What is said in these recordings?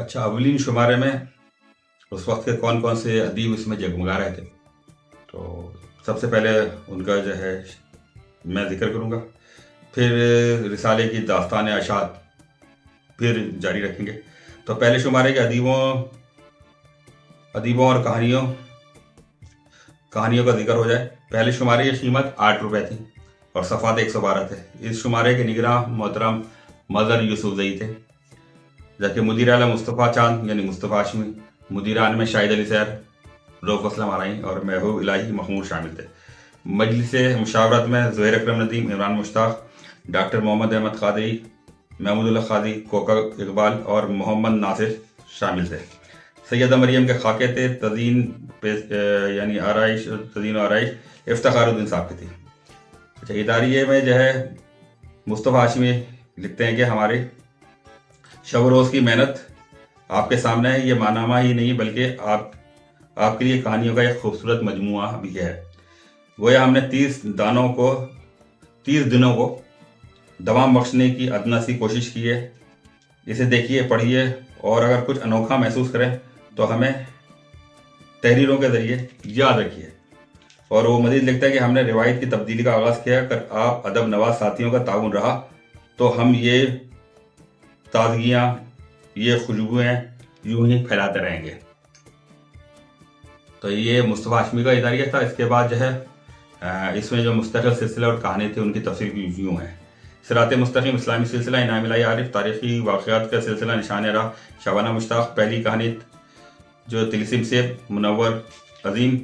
अच्छा, अवलिन शुमारे में उस वक्त के कौन कौन से अदीब इसमें जगमगा रहे थे, तो सबसे पहले उनका जो है मैं जिक्र करूँगा, फिर रिसाले की दास्तान अशात फिर जारी रखेंगे। तो पहले शुमारे के अदीबों और कहानियों का जिक्र हो जाए। पहले शुमारे की कीमत 8 रुपये थी और सफ़ात 112 थे। इस शुमारे के निगरान मोहतरम मज़हर यूसुफ़ज़ई थे, जबकि मुदीर आला मुस्तफ़ा चांद यानी मुस्तफ़ा हाशमी, मुदीरान में शाहिद अली सैर, रऊफ़ असलम आरई और महबूब इलाही महमूद शामिल थे। मजलिस मुशावरत में ज़ुहैर अकरम नदीम, इमरान मुश्ताक, डॉक्टर मोहम्मद अहमद क़ादरी, महमूदुल्लाह क़ादी, कोका इकबाल और मोहम्मद नासिर शामिल थे। सैयदा मरियम के खाके थे तज़ीन यानी आराइश इफ्तिखारुद्दीन साहब की थी। अच्छा, इदारिये में जो है मुस्तफ़ा हाशमी लिखते हैं कि हमारे शब रोज़ की मेहनत आपके सामने है। ये मानामा ही नहीं बल्कि आपके लिए कहानियों का एक खूबसूरत मजमुआ भी है। गोया हमने 30 दिनों को दवाम बख्शने की अदना सी कोशिश की है। इसे देखिए, पढ़िए और अगर कुछ अनोखा महसूस करें तो हमें तहरीरों के ज़रिए याद रखिए। और वो मज़ीद लिखता है कि हमने रिवायत की तब्दीली का आगाज़ किया, अगर आप अदब नवाज साथियों का ताउन रहा तो हम ये ताज़गियाँ, ये खुशबुएँ यूं ही फैलाते रहेंगे। तो ये मुस्तफ़ा हाशमी का इदारिया था। इसके बाद जो है इसमें जो मुस्तकिल सिलसिला और कहानी थी उनकी तफसील यूँ है। सिरात मुस्तकीम इस्लामी सिलसिला, इनाम इलाही आरिफ, तारीख़ी वाक़यात का सिलसिला, निशान राह, शबाना मुश्ताक, पहली कहानी जो तिलिस्म से मुनव्वर अजीम,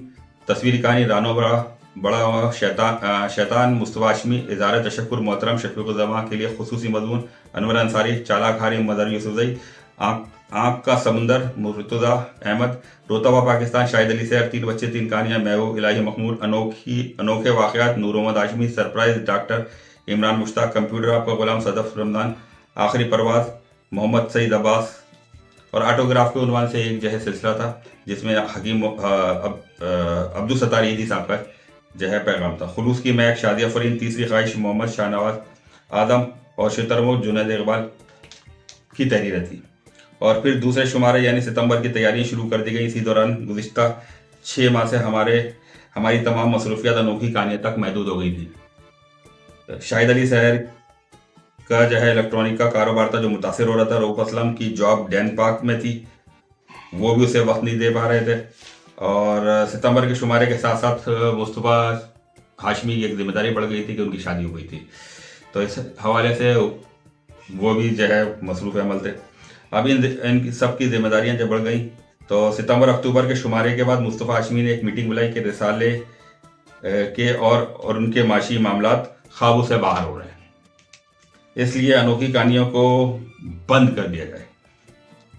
तस्वीरी कहानी रानो बड़ा शैतान, मुस्तफ़ा हाशमी, इज़ार तशक्कुर मोहतरम शफ़ीक़ुज़्ज़मां के लिए खुसूसी मज़मून, अनवर अंसारी, चालाक हारी, मज़हर यूसुफ़ज़ई, आँख का समंदर, मुर्तज़ा अहमद, रोता हुआ पाकिस्तान, शाहिद अली सैर, 3 बच्चे 3 कहानियाँ, महबूब इलाही महमूद, अनोखे वाक़यात, Noor Mohammad Hashmi, surprise, doctor Imran Mushtaq, computer आपका गुलाम, सदफ रमज़ान, आखिरी परवाज़, मोहम्मद सईद अब्बास। और ऑटोग्राफ के उन्वान से एक जो है सिलसिला था जिसमें हकीम अब्दुल सत्तार ईदी साहब का जो है पैगाम था। खुलूस की महक, शादिया फरीन, तीसरी ख्वाहिश, मोहम्मद शाहनवाज आदम और शुतरमुख जुनैद इकबाल की तहरीरें थी। और फिर दूसरे शुमारे यानी सितंबर की तैयारियां शुरू कर दी गई। इसी दौरान गुज़िश्ता 6 माह से हमारी तमाम मसरूफियात अनोखी कहानियों तक महदूद हो गई थी। शाहिद अली सैर का जो है इलेक्ट्रॉनिक का कारोबार था जो मुतासिर हो रहा था। रऊफ़ असलम की जॉब डेनपार्क में थी, वो भी उसे वक्त नहीं दे पा रहे थे। और सितंबर के शुमारे के साथ साथ मुस्तफ़ा हाशमी की एक जिम्मेदारी बढ़ गई थी कि उनकी शादी हो गई थी, तो इस हवाले से वो भी जो है मसरूफ़ अमल थे। अब इन सब की जिम्मेदारियाँ जब बढ़ गई तो सितंबर अक्टूबर के शुमारे के बाद मुस्तफ़ा हाशमी ने एक मीटिंग बुलाई कि रिसाले के और उनके माशी मामलात ख़ाबू से बाहर हो रहे हैं, इसलिए अनोखी कहानियों को बंद कर दिया जाए।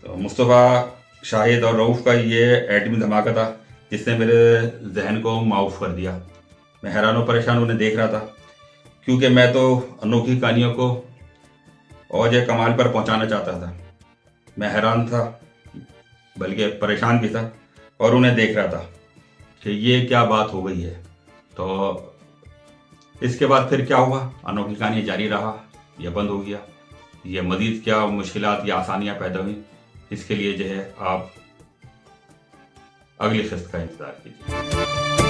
तो मुस्तफ़ा, शाहिद और रऊफ़ का ये एटमी धमाका था जिसने मेरे जहन को माऊफ कर दिया। मैं हैरान और परेशान उन्हें देख रहा था क्योंकि मैं तो अनोखी कहानियों को औज कमाल पर पहुंचाना चाहता था। मैं हैरान था बल्कि परेशान भी था और उन्हें देख रहा था कि ये क्या बात हो गई है। तो इसके बाद फिर क्या हुआ, अनोखी कहानी जारी रहा या बंद हो गया, ये मज़ीद क्या मुश्किलात या आसानियाँ पैदा हुई, इसके लिए जो है आप अगली किस्त का इंतज़ार कीजिए।